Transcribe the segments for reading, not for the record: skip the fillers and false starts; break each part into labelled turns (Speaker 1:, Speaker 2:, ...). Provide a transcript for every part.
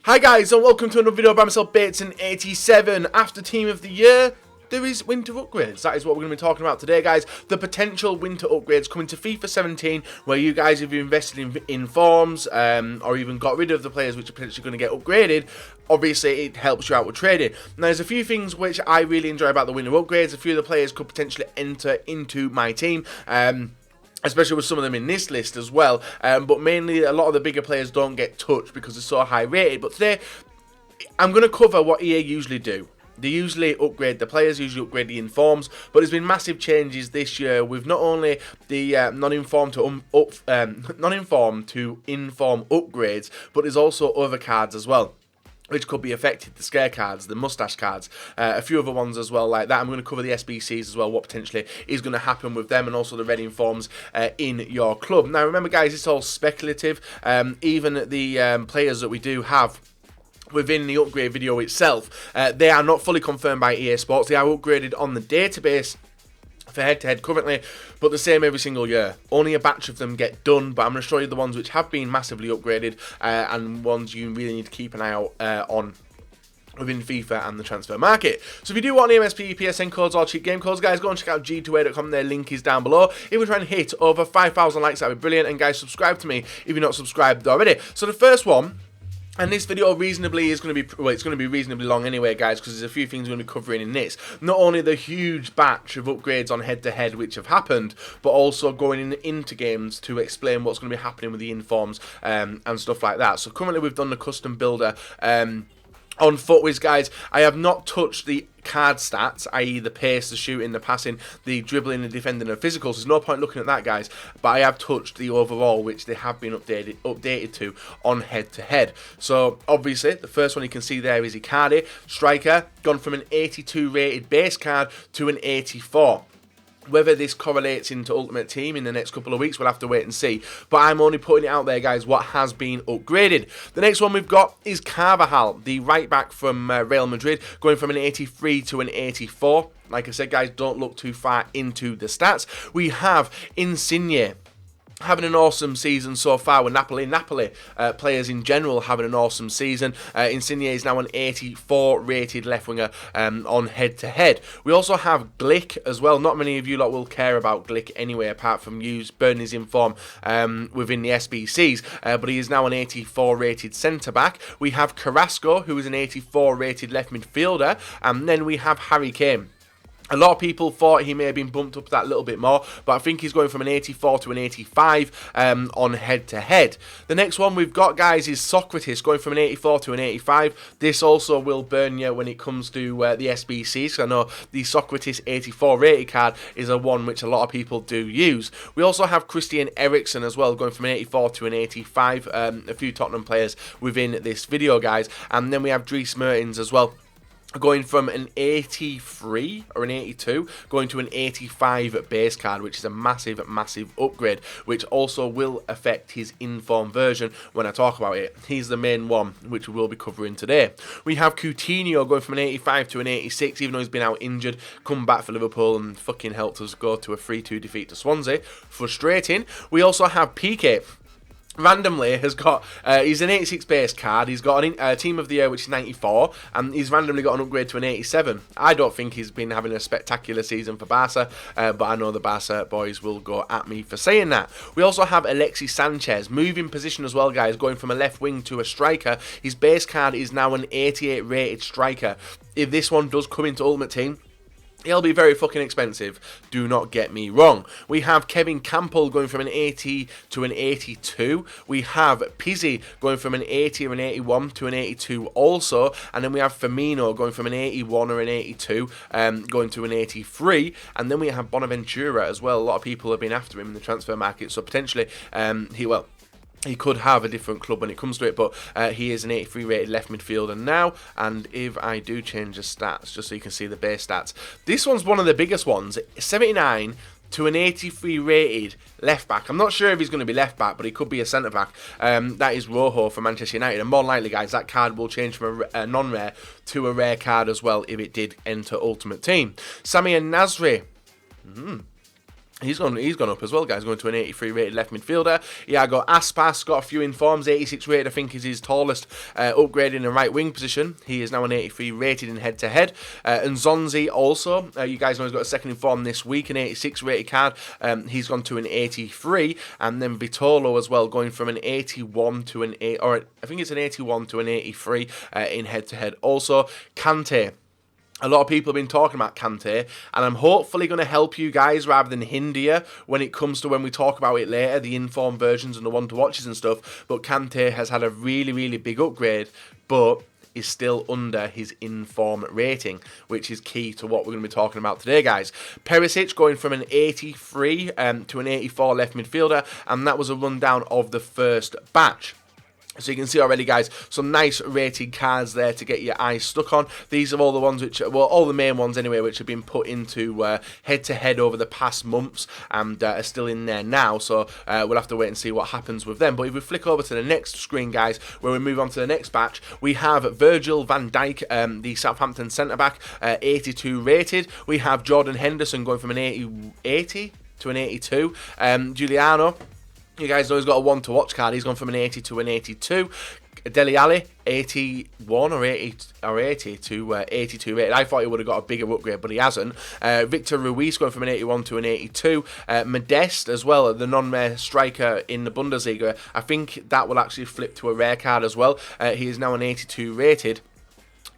Speaker 1: Hi guys, and welcome to another video by myself, Bateson87. After Team of the Year, there is winter upgrades. That is what we're going to be talking about today, guys. The potential winter upgrades coming to FIFA 17, where you guys, if you invested in forms, or even got rid of the players which are potentially going to get upgraded, obviously it helps you out with trading. Now, there's a few things which I really enjoy about the winter upgrades. A few of the players could potentially enter into my team. Especially with some of them in this list as well, but mainly a lot of the bigger players don't get touched because they're so high rated. But today, I'm going to cover what EA usually do. They usually upgrade the players, usually upgrade the informs, but there's been massive changes this year with not only the non-informed to inform upgrades, but there's also other cards as well, which could be affected, the scare cards, the mustache cards, a few other ones as well like that. I'm going to cover the SBCs as well, what potentially is going to happen with them, and also the red informs in your club. Now remember guys, it's all speculative. Even the players that we do have within the upgrade video itself, they are not fully confirmed by EA Sports. They are upgraded on the database for head-to-head currently, but the same every single year. Only a batch of them get done, but I'm going to show you the ones which have been massively upgraded, and ones you really need to keep an eye out on within FIFA and the transfer market. So if you do want MSP, PSN codes or cheap game codes, guys, go and check out g2a.com. Their link is down below. If we're trying to hit over 5,000 likes, that'd be brilliant. And guys, subscribe to me if you're not subscribed already. So the first one, and this video reasonably is going to be, well, it's going to be reasonably long anyway, guys, because there's a few things we're going to be covering in this. Not only the huge batch of upgrades on head-to-head which have happened, but also going into games to explain what's going to be happening with the informs and stuff like that. So currently we've done the custom builder on Footwiz, guys. I have not touched the card stats, i.e. the pace, the shooting, the passing, the dribbling, the defending, and physicals. There's no point looking at that, guys, but I have touched the overall, which they have been updated to on head-to-head. So obviously the first one you can see there is Icardi, striker, gone from an 82 rated base card to an 84. Whether this correlates into Ultimate Team in the next couple of weeks, we'll have to wait and see. But I'm only putting it out there, guys, what has been upgraded. The next one we've got is Carvajal, the right back from Real Madrid, going from an 83 to an 84. Like I said, guys, don't look too far into the stats. We have Insigne, having an awesome season so far with Napoli. Players in general having an awesome season. Insigne is now an 84 rated left winger on head-to-head. We also have Glick as well. Not many of you lot will care about Glick anyway, apart from you burning his inform within the SBCs. But he is now an 84 rated centre-back. We have Carrasco, who is an 84 rated left midfielder. And then we have Harry Kane. A lot of people thought he may have been bumped up that little bit more, but I think he's going from an 84 to an 85 on head-to-head. The next one we've got, guys, is Socrates, going from an 84 to an 85. This also will burn you when it comes to the SBCs, so I know the Socrates 84 rated card is a one which a lot of people do use. We also have Christian Eriksen as well, going from an 84 to an 85. A few Tottenham players within this video, guys. And then we have Dries Mertens as well, going from an 83 or an 82 going to an 85 base card, which is a massive upgrade, which also will affect his inform version when I talk about it. He's the main one which we will be covering today. We have Coutinho going from an 85 to an 86, even though he's been out injured, come back for Liverpool and fucking helped us go to a 3-2 defeat to Swansea. Frustrating. We also have Piqué. Randomly has got, he's an 86 base card, he's got a Team of the Year which is 94, and he's randomly got an upgrade to an 87. I don't think he's been having a spectacular season for Barca, but I know the Barca boys will go at me for saying that. We also have Alexis Sanchez, moving position as well, guys, going from a left wing to a striker. His base card is now an 88 rated striker. If this one does come into Ultimate Team, he'll be very fucking expensive, do not get me wrong. We have Kevin Campbell going from an 80 to an 82. We have Pizzi going from an 80 or an 81 to an 82 also. And then we have Firmino going from an 81 or an 82 going to an 83. And then we have Bonaventura as well. A lot of people have been after him in the transfer market, so potentially he could have a different club when it comes to it, but he is an 83 rated left midfielder now. And if I do change the stats, just so you can see the base stats, this one's one of the biggest ones, 79 to an 83 rated left back. I'm not sure if he's going to be left back, but he could be a centre back. That is Rojo for Manchester United, and more likely, guys, that card will change from a non-rare to a rare card as well if it did enter Ultimate Team. Samir Nasri. He's gone up as well, guys. Going to an 83 rated left midfielder. Yeah, I got Aspas, got a few informs. 86 rated, I think, is his tallest upgrade in the right wing position. He is now an 83 rated in head-to-head. And Zonzi also, you guys know he's got a second inform this week, an 86 rated card. He's gone to an 83. And then Vitolo as well, going from an 81 to an 8, or I think it's an 81 to an 83 in head-to-head. Also, Kante. A lot of people have been talking about Kante, and I'm hopefully going to help you guys rather than hinder you when it comes to when we talk about it later, the informed versions and the one-to-watches and stuff. But Kante has had a really, really big upgrade, but is still under his inform rating, which is key to what we're going to be talking about today, guys. Perisic going from an 83 to an 84 left midfielder, and that was a rundown of the first batch. So you can see already, guys, some nice rated cards there to get your eyes stuck on. These are all the ones which, well, all the main ones anyway, which have been put into head-to-head over the past months and are still in there now. So we'll have to wait and see what happens with them. But if we flick over to the next screen, guys, where we move on to the next batch, we have Virgil van Dijk, the Southampton centre-back, 82 rated. We have Jordan Henderson going from an 80 to an 82. Giuliano, you guys know he's got a one-to-watch card. He's gone from an 80 to an 82. Dele Alli, 81 or 80 to 82 rated. I thought he would have got a bigger upgrade, but he hasn't. Victor Ruiz going from an 81 to an 82. Modeste as well, the non-rare striker in the Bundesliga. I think that will actually flip to a rare card as well. He is now an 82 rated.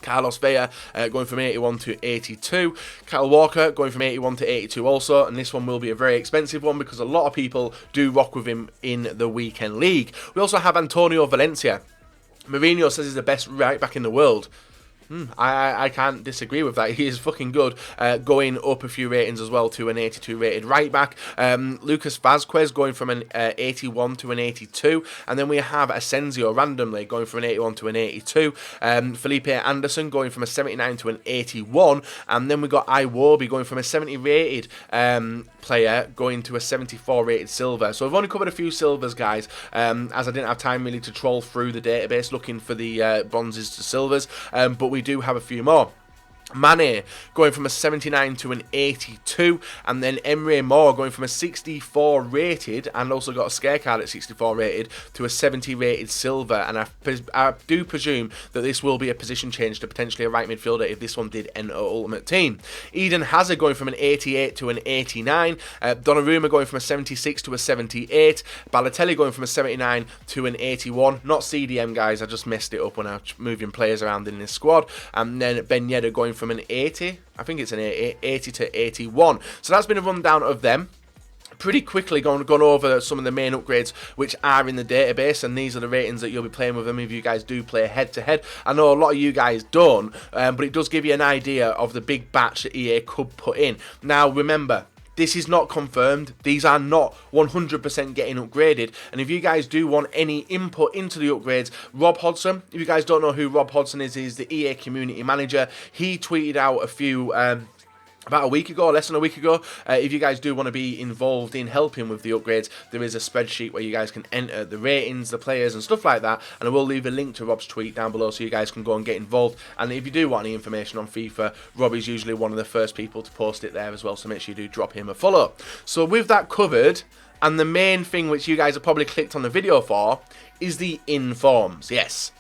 Speaker 1: Carlos Vela going from 81 to 82. Kyle Walker going from 81 to 82 also. And this one will be a very expensive one because a lot of people do rock with him in the weekend league. We also have Antonio Valencia. Mourinho says he's the best right back in the world. I can't disagree with that. He is fucking good. Going up a few ratings as well to an 82 rated right back. Lucas Vazquez going from an 81 to an 82. And then we have Asensio randomly going from an 81 to an 82. Felipe Anderson going from a 79 to an 81. And then we got Iwobi going from a 70 rated player going to a 74 rated silver. So we've only covered a few silvers, guys, as I didn't have time really to troll through the database looking for the bronzes to silvers. But we do have a few more. Mane going from a 79 to an 82, and then Emre Mor going from a 64 rated and also got a scare card at 64 rated to a 70 rated silver. And I do presume that this will be a position change to potentially a right midfielder if this one did enter Ultimate Team. Eden Hazard going from an 88 to an 89, Donnarumma going from a 76 to a 78, Balotelli going from a 79 to an 81. Not CDM, guys, I just messed it up when I was moving players around in this squad. And then Ben Yedder going from an 80, I think it's an 80 to 81. So that's been a rundown of them. Pretty quickly gone over some of the main upgrades which are in the database, and these are the ratings that you'll be playing with them if you guys do play head-to-head. I know a lot of you guys don't, but it does give you an idea of the big batch that EA could put in. Now, remember, this is not confirmed. These are not 100% getting upgraded. And if you guys do want any input into the upgrades, Rob Hodson, if you guys don't know who Rob Hodson is, he's the EA community manager. He tweeted out a few... about a week ago, less than a week ago, if you guys do want to be involved in helping with the upgrades, there is a spreadsheet where you guys can enter the ratings, the players and stuff like that, and I will leave a link to Rob's tweet down below so you guys can go and get involved. And if you do want any information on FIFA, Rob is usually one of the first people to post it there as well, so make sure you do drop him a follow. So with that covered, and the main thing which you guys have probably clicked on the video for, is the informs. Yes.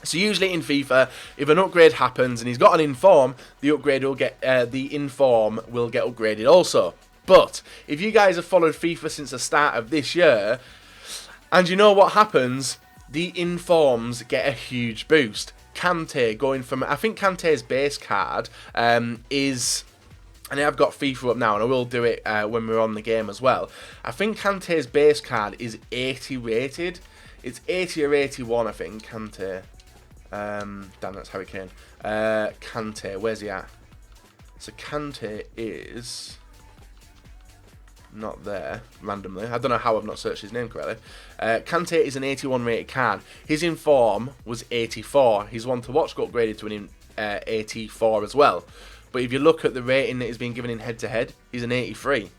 Speaker 1: So usually in FIFA, if an upgrade happens and he's got an inform, the inform will get upgraded also. But if you guys have followed FIFA since the start of this year, and you know what happens, the informs get a huge boost. Kante going from, I think Kante's base card is, and I've got FIFA up now, and I will do it when we're on the game as well. I think Kante's base card is 80 rated. It's 80 or 81, I think, Kante. Damn, that's Harry Kane. Kante, where's he at? So Kante is not there randomly. I don't know how I've not searched his name correctly. Kante is an 81 rated card. His inform was 84. His one to watch got upgraded to an 84 as well. But if you look at the rating that he's been given in head to head, he's an 83.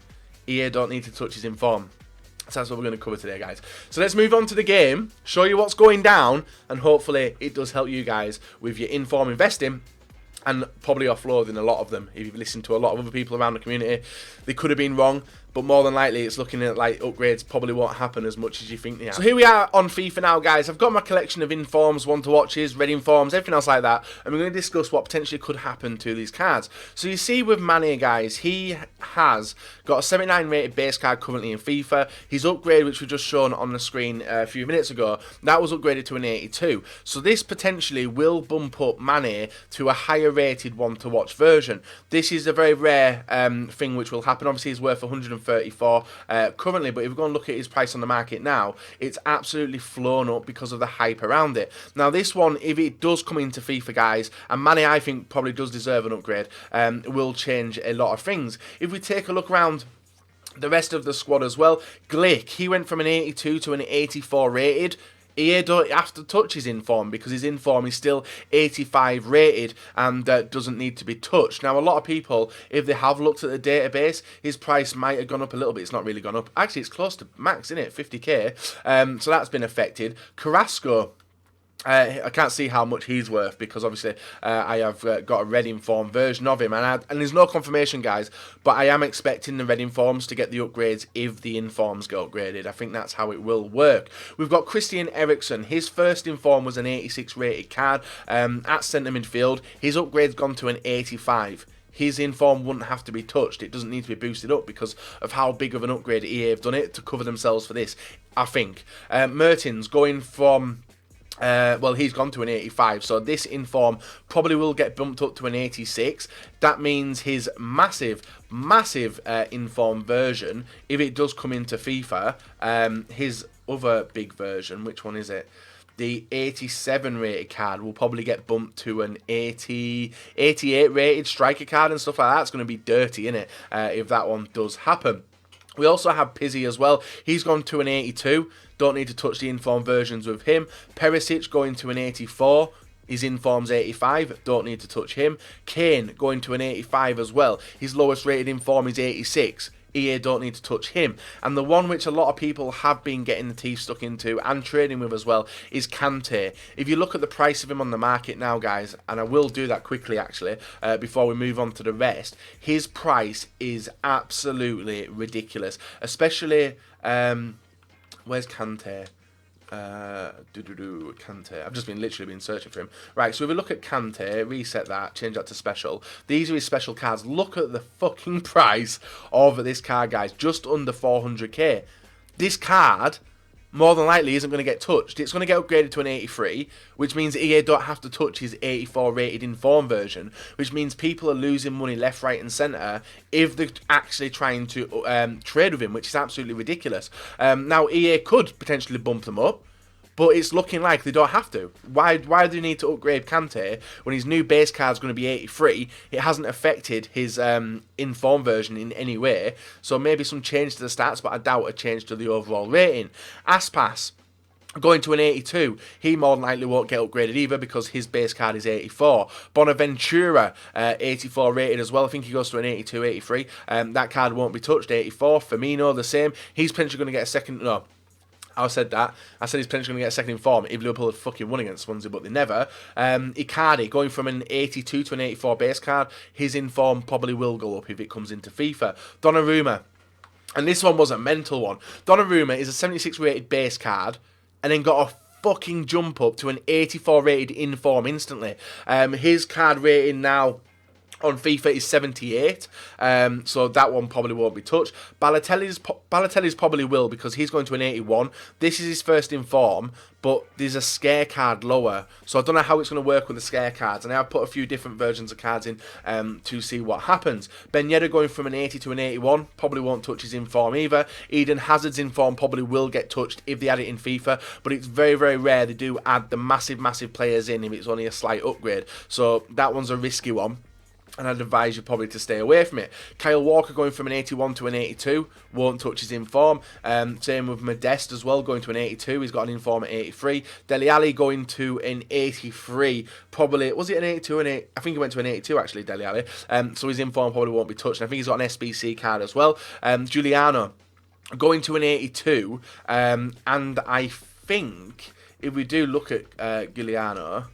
Speaker 1: EA don't need to touch his inform. So that's what we're going to cover today, guys. So let's move on to the game, show you what's going down, and hopefully it does help you guys with your inform investing and probably offloading a lot of them. If you've listened to a lot of other people around the community, they could have been wrong, but more than likely it's looking at like upgrades probably won't happen as much as you think they are. So here we are on FIFA now, guys. I've got my collection of informs, one to watches, red informs, everything else like that, and we're going to discuss what potentially could happen to these cards. So you see with Mane, guys, he has got a 79 rated base card currently in FIFA. His upgrade, which we just shown on the screen a few minutes ago, that was upgraded to an 82. So this potentially will bump up Mane to a higher rated one to watch version. This is a very rare thing which will happen. Obviously he's worth 134 currently, but if we go and look at his price on the market now, it's absolutely flown up because of the hype around it. Now this one, if it does come into FIFA, guys, and Mane I think probably does deserve an upgrade, will change a lot of things. If we take a look around the rest of the squad as well, Glick, he went from an 82 to an 84 rated. EA don't have to touch his inform because his inform is still 85 rated and doesn't need to be touched. Now, a lot of people, if they have looked at the database, his price might have gone up a little bit. It's not really gone up. Actually, it's close to max, isn't it? 50k. So that's been affected. Carrasco, I can't see how much he's worth because obviously I have got a red inform version of him, and there's no confirmation, guys, but I am expecting the red informs to get the upgrades if the informs get upgraded. I think that's how it will work. We've got Christian Eriksen. His first inform was an 86 rated card at centre midfield. His upgrade's gone to an 85. His inform wouldn't have to be touched. It doesn't need to be boosted up because of how big of an upgrade EA have done it to cover themselves for this, I think. Mertens going from... well, he's gone to an 85, so this inform probably will get bumped up to an 86. That means his massive inform version, if it does come into FIFA, his other big version, which one is it? The 87 rated card will probably get bumped to an 88 rated striker card and stuff like that. It's going to be dirty, innit, if that one does happen. We also have Pizzi as well. He's gone to an 82. Don't need to touch the inform versions with him. Perisic going to an 84. His inform's 85. Don't need to touch him. Kane going to an 85 as well. His lowest rated inform is 86. EA don't need to touch him. And the one which a lot of people have been getting the teeth stuck into and trading with as well is Kante. If you look at the price of him on the market now, guys, and I will do that quickly actually before we move on to the rest, his price is absolutely ridiculous. Especially, where's Kante? Kante. I've just literally been searching for him. Right, so if we look at Kante, reset that, change that to special. These are his special cards. Look at the fucking price of this card, guys. Just under 400k. This card, more than likely, isn't going to get touched. It's going to get upgraded to an 83, which means EA don't have to touch his 84 rated inform version, which means people are losing money left, right and centre if they're actually trying to trade with him, which is absolutely ridiculous. Now, EA could potentially bump them up, but it's looking like they don't have to. Why do they need to upgrade Kante when his new base card's going to be 83? It hasn't affected his inform version in any way. So maybe some change to the stats, but I doubt a change to the overall rating. Aspas going to an 82. He more than likely won't get upgraded either because his base card is 84. Bonaventura, 84 rated as well. I think he goes to an 82, 83. That card won't be touched. 84. Firmino, the same. He's potentially going to get a second... No. I said that. I said he's potentially going to get a second inform if Liverpool had fucking won against Swansea, but they never. Icardi going from an 82 to an 84 base card. His inform probably will go up if it comes into FIFA. Donnarumma. And this one was a mental one. Donnarumma is a 76 rated base card and then got a fucking jump up to an 84 rated inform instantly. His card rating now on FIFA is 78, so that one probably won't be touched. Balotelli's probably will because he's going to an 81. This is his first inform, but there's a scare card lower, so I don't know how it's going to work with the scare cards, and I've put a few different versions of cards in to see what happens. Ben Yedder going from an 80 to an 81, probably won't touch his inform either. Eden Hazard's inform probably will get touched if they add it in FIFA, but it's very, very rare they do add the massive players in if it's only a slight upgrade, so that one's a risky one. And I'd advise you probably to stay away from it. Kyle Walker going from an 81 to an 82. Won't touch his inform. Same with Modeste as well, going to an 82. He's got an inform at 83. Dele Alli going to an 83. Probably, was it an 82? I think he went to an 82 actually, Dele Alli. So his inform probably won't be touched. And I think he's got an SBC card as well. Giuliano going to an 82. And I think if we do look at Giuliano...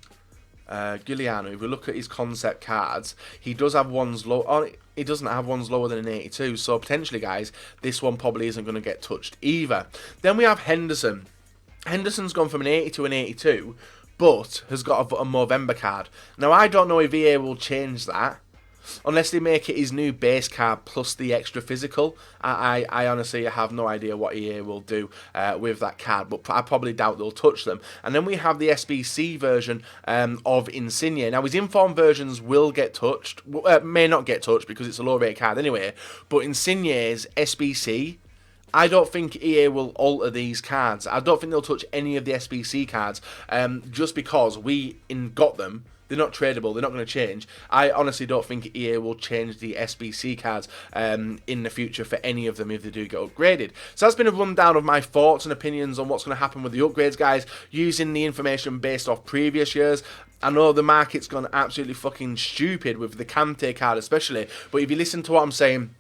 Speaker 1: Giuliano, if we look at his concept cards, he does have ones low. Oh, he doesn't have ones lower than an 82, so potentially, guys, this one probably isn't going to get touched either. Then we have Henderson. Henderson's gone from an 80 to an 82, but has got a Movember card. Now, I don't know if EA will change that, unless they make it his new base card plus the extra physical. I honestly have no idea what EA will do with that card, but I probably doubt they'll touch them. And then we have the SBC version of Insigne. Now, his inform versions will get touched, may not get touched because it's a low rate card anyway, but Insigne's SBC, I don't think EA will alter these cards. I don't think they'll touch any of the SBC cards just because we got them. They're not tradable. They're not going to change. I honestly don't think EA will change the SBC cards in the future for any of them if they do get upgraded. So that's been a rundown of my thoughts and opinions on what's going to happen with the upgrades, guys, using the information based off previous years. I know the market's gone absolutely fucking stupid with the Kante card especially, but if you listen to what I'm saying,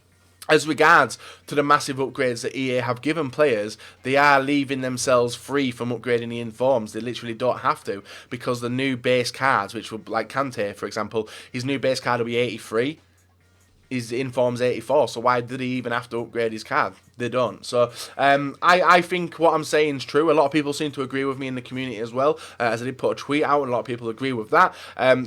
Speaker 1: as regards to the massive upgrades that EA have given players, they are leaving themselves free from upgrading the informs. They literally don't have to, because the new base cards, which would, like Kante, for example, his new base card will be 83. His inform's 84, so why did he even have to upgrade his card? They don't. So I think what I'm saying is true. A lot of people seem to agree with me in the community as well, as I did put a tweet out, and a lot of people agree with that.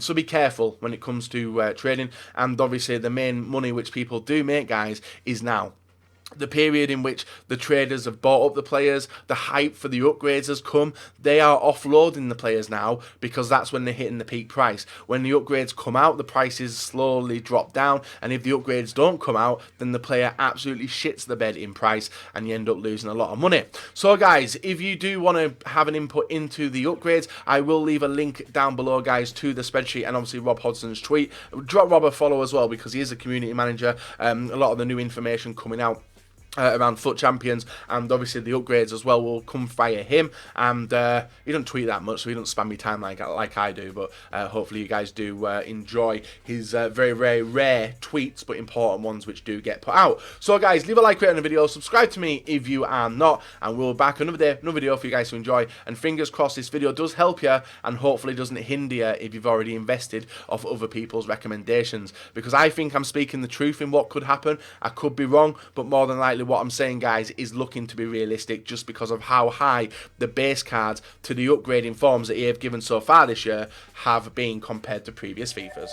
Speaker 1: So be careful when it comes to trading, and obviously the main money which people do make, guys, is now. The period in which the traders have bought up the players, the hype for the upgrades has come. They are offloading the players now because that's when they're hitting the peak price. When the upgrades come out, the prices slowly drop down, and if the upgrades don't come out, then the player absolutely shits the bed in price, and you end up losing a lot of money. So, guys, if you do want to have an input into the upgrades, I will leave a link down below, guys, to the spreadsheet and obviously Rob Hodson's tweet. Drop Rob a follow as well, because he is a community manager. A lot of the new information coming out around FUT Champions, and obviously the upgrades as well will come via him. And he doesn't tweet that much, so he doesn't spam me time like I do, but hopefully you guys do enjoy his very, very rare tweets, but important ones which do get put out. So, guys, leave a like, rate on the video, subscribe to me if you are not, and we'll be back another day, another video for you guys to enjoy. And fingers crossed this video does help you, and hopefully doesn't hinder you if you've already invested off other people's recommendations, because I think I'm speaking the truth in what could happen. I could be wrong, but more than likely what I'm saying, guys, is looking to be realistic, just because of how high the base cards to the upgrading forms that EA have given so far this year have been compared to previous FIFAs.